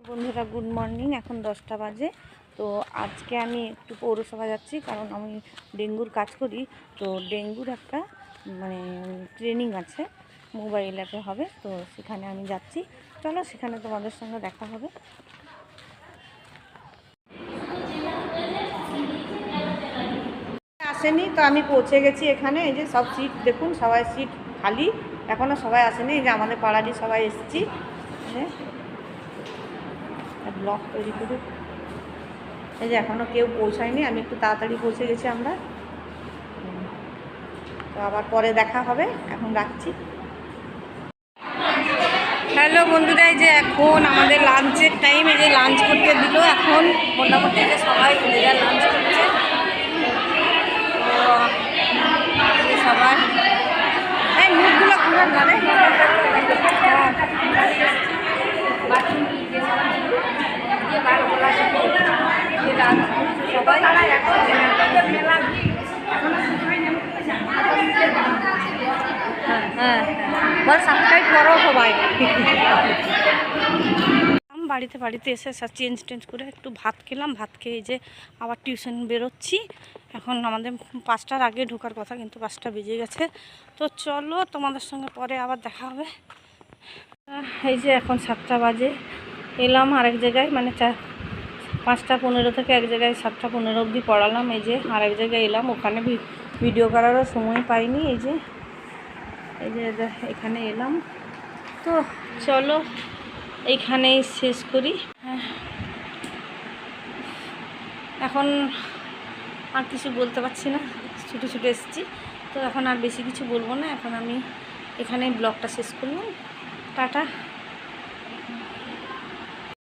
বন্ধুরা good morning. এখন 10টা বাজে। তো আজকে আমি একটু পৌরসভা যাচ্ছি, কারণ আমি ডেঙ্গুর কাজ করি। তো ডেঙ্গুর একটা ট্রেনিং আছে, মোবাইল অ্যাপে হবে। তো সেখানে আমি যাচ্ছি, চলো সেখানে তোমাদের সঙ্গে দেখা হবে। আসেনি তো আমি পৌঁছে গেছি এখানে। এই যে সব সিট দেখুন, সবাই সিট খালি, এখনও সবাই আসেনি। এই যে আমাদের পাড়ারই সবাই এসেছি। ব্লক তৈরি করে এই যে এখনও কেউ পৌঁছায়নি, আমি একটু তাড়াতাড়ি পৌঁছে গেছি আমরা। তো আবার পরে দেখা হবে, এখন রাখছি। হ্যালো বন্ধুরা, এই যে এখন আমাদের লাঞ্চের টাইম। এই যে লাঞ্চ করতে দিল এখন মোটামুটি, যে সবাই লাঞ্চ করছে। তো সবাই এই মুখগুলো ঘুরান না রে। হ্যাঁ, বল সাবস্ক্রাইব করো সবাই। বাড়িতে এসে চেঞ্জ করে একটু ভাত খেলাম। ভাত খেয়ে যে আবার টিউশন বেরোচ্ছি। এখন আমাদের 5টার আগে ঢোকার কথা, কিন্তু 5টা বেজে গেছে। তো চলো তোমাদের সঙ্গে পরে আবার দেখা হবে। এই যে এখন 7টা বাজে, এলাম আরেক জায়গায়, 5টা 15 থেকে এক জায়গায় 7টা 15 অবধি পড়ালাম। এই যে আরেক জায়গায় এলাম, ওখানে ভিডিও করারও সময় পাইনি। এই যে এখানে এলাম। তো চলো এইখানেই শেষ করি। এখন আর কিছু বলতে পারছি না, ছুটে এসেছি। তো এখন আর বেশি কিছু বলবো না, এখন আমি এখানেই ব্লগটা শেষ করলাম। টাটা।